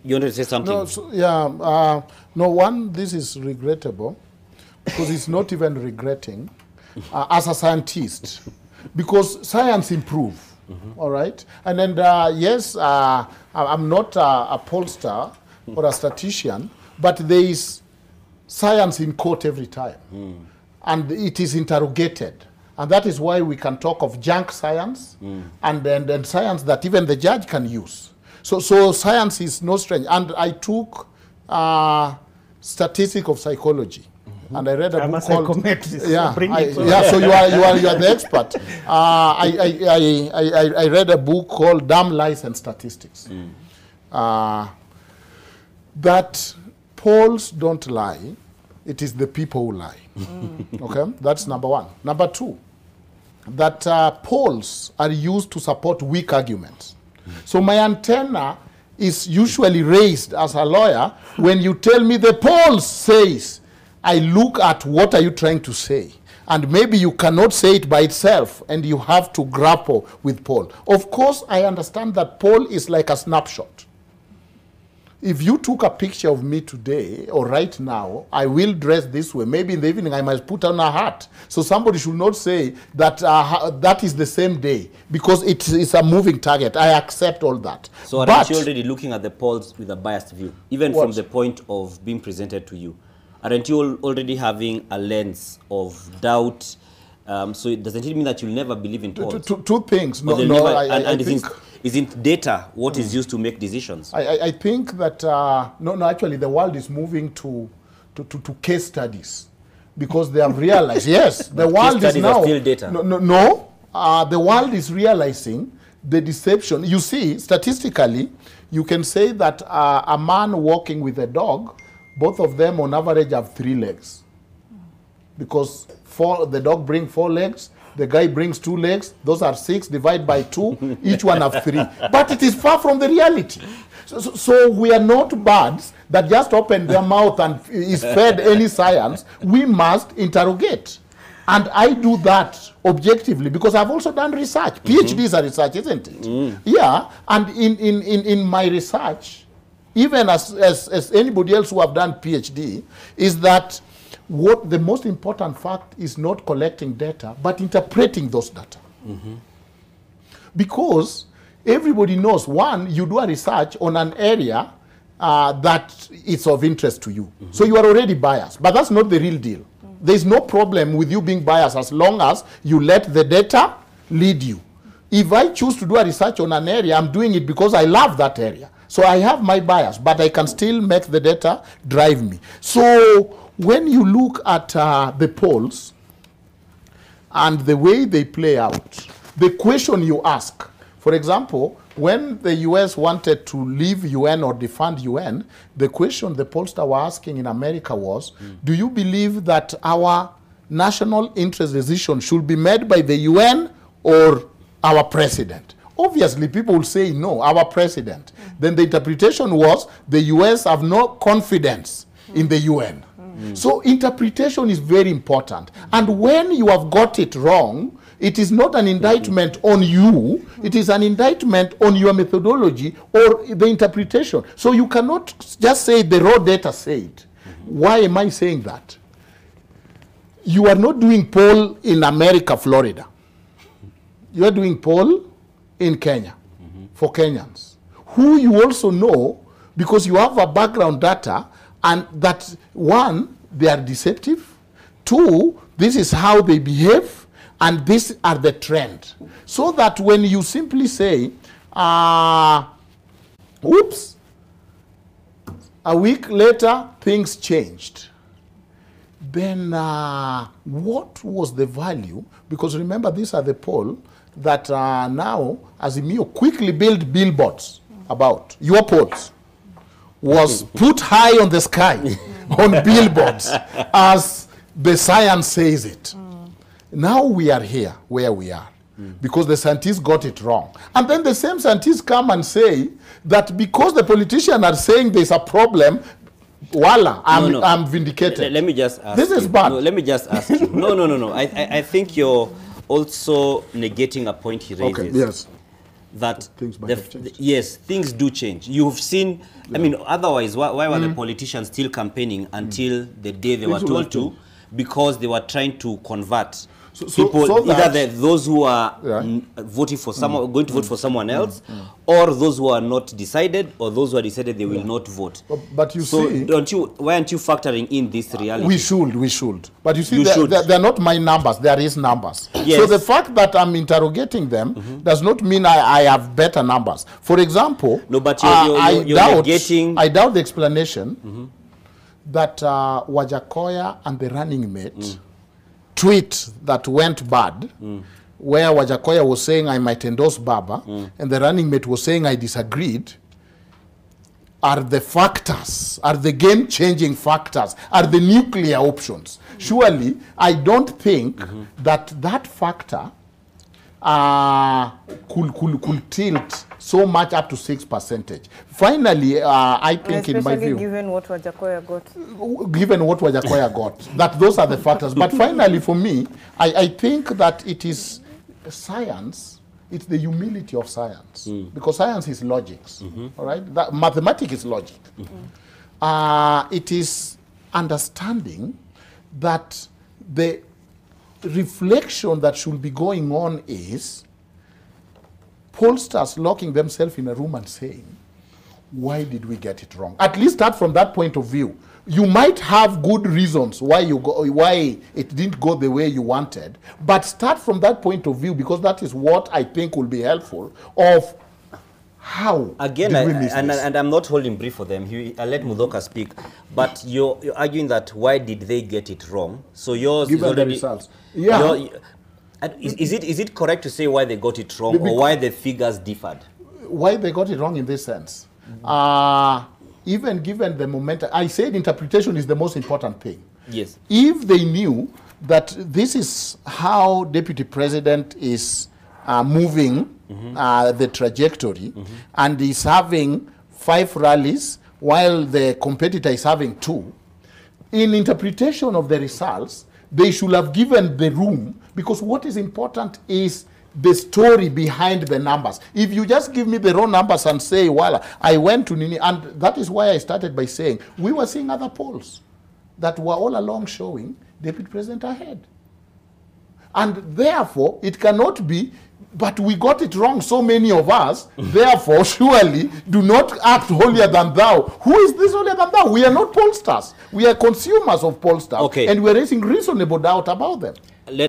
You want to say something? No, so, yeah. No, one, this is regrettable because it's not even regretting as a scientist because science improves. All right. And then, yes, I'm not a pollster or a statistician, but there is science in court every time. And it is interrogated. And that is why we can talk of junk science and science that even the judge can use. So science is no strange. And I took statistics of psychology. And I read a book called so you are the expert. I read a book called Damn Lies and Statistics. That polls don't lie, it is the people who lie. Okay, that's number one. Number two, that polls are used to support weak arguments. So my antenna is usually raised as a lawyer when you tell me the polls says. I look at what are you trying to say. And maybe you cannot say it by itself and you have to grapple with poll. Of course, I understand that poll is like a snapshot. If you took a picture of me today or right now, I will dress this way. Maybe in the evening I must put on a hat. So somebody should not say that that is the same day because it's a moving target. I accept all that. So aren't you already looking at the polls with a biased view, even from the point of being presented to you? Aren't you already having a lens of doubt? So doesn't it mean that you'll never believe in polls? Two things. Isn't data what is used to make decisions? I think that, actually the world is moving to case studies because they have realized, yes, the world is now... still data. The world is realizing the deception. You see, statistically, you can say that a man walking with a dog, both of them on average have 3 legs. Because the dog brings 4 legs, the guy brings 2 legs, those are 6, divide by 2, each one have 3. But it is far from the reality. So we are not birds that just open their mouth and is fed any science. We must interrogate. And I do that objectively because I've also done research. PhD is a research, isn't it? Yeah, and in my research, even as anybody else who have done PhD, is that what the most important fact is not collecting data, but interpreting those data. Because everybody knows, one, you do a research on an area that is of interest to you. So you are already biased, but that's not the real deal. There's no problem with you being biased as long as you let the data lead you. If I choose to do a research on an area, I'm doing it because I love that area. So I have my bias, but I can still make the data drive me. So when you look at the polls and the way they play out, the question you ask, for example, when the US wanted to leave UN or defund UN, the question the pollsters were asking in America was, do you believe that our national interest decision should be made by the UN or our president? Obviously, people will say, no, our president. Then the interpretation was, the US have no confidence in the UN. So interpretation is very important. And when you have got it wrong, it is not an indictment on you, it is an indictment on your methodology or the interpretation. So you cannot just say the raw data said. Why am I saying that? You are not doing poll in America, Florida. You are doing poll in Kenya for Kenyans, who you also know because you have a background data, and that, one, they are deceptive, 2, this is how they behave, and these are the trend. So that when you simply say, oops, a week later things changed, then what was the value? Because remember, these are the poll that now Azimio quickly build billboards about. Your polls was put high on the sky on billboards as the science says it. Now we are here where we are because the scientists got it wrong. And then the same scientists come and say that because the politicians are saying there's a problem, voila, I'm vindicated. Let me just ask this is bad. No, let me just ask you. No. I think you're also negating a point he raises. Okay, yes. that things might have changed. Yes, things do change. You've seen, I mean, otherwise, why were the politicians still campaigning until the day they were told to? Because they were trying to convert people, either those who are voting for someone, going to vote for someone else, or those who are not decided, or those who are decided they will not vote. But you see, why aren't you factoring in this reality? We should. But you see, they're not my numbers. There is numbers. Yes. So the fact that I'm interrogating them does not mean I have better numbers. For example, no, but I doubt the explanation that Wajakoya and the running mate tweet that went bad, where Wajakoya was saying I might endorse Baba, and the running mate was saying I disagreed, are the factors, are the game-changing factors, are the nuclear options. Surely, I don't think that factor could tilt so much up to 6%. Finally, I think in my view, given what Wajakoya got, that those are the factors. But finally, for me, I think that it is science. It's the humility of science, because science is logics. All right, that mathematics is logic. It is understanding that the reflection that should be going on is pollsters locking themselves in a room and saying, why did we get it wrong? At least start from that point of view. You might have good reasons why it didn't go the way you wanted, but start from that point of view, because that is what I think will be helpful of how again, and I'm not holding brief for them. I'll let Mudoka speak, but you're arguing that why did they get it wrong? So yours is already, the results. Yeah. Is it correct to say why they got it wrong, or why the figures differed? Why they got it wrong in this sense? Even given the momentum, I said interpretation is the most important thing. Yes. If they knew that this is how Deputy President is moving the trajectory, and is having 5 rallies while the competitor is having 2, in interpretation of the results, they should have given the room, because what is important is the story behind the numbers. If you just give me the raw numbers and say, well, I went to Nini, and that is why I started by saying, we were seeing other polls that were all along showing Deputy President ahead. And therefore, it cannot be, but we got it wrong, so many of us, therefore, surely do not act holier than thou. Who is this holier than thou? We are not pollsters. We are consumers of pollsters. Okay. And we are raising reasonable doubt about them.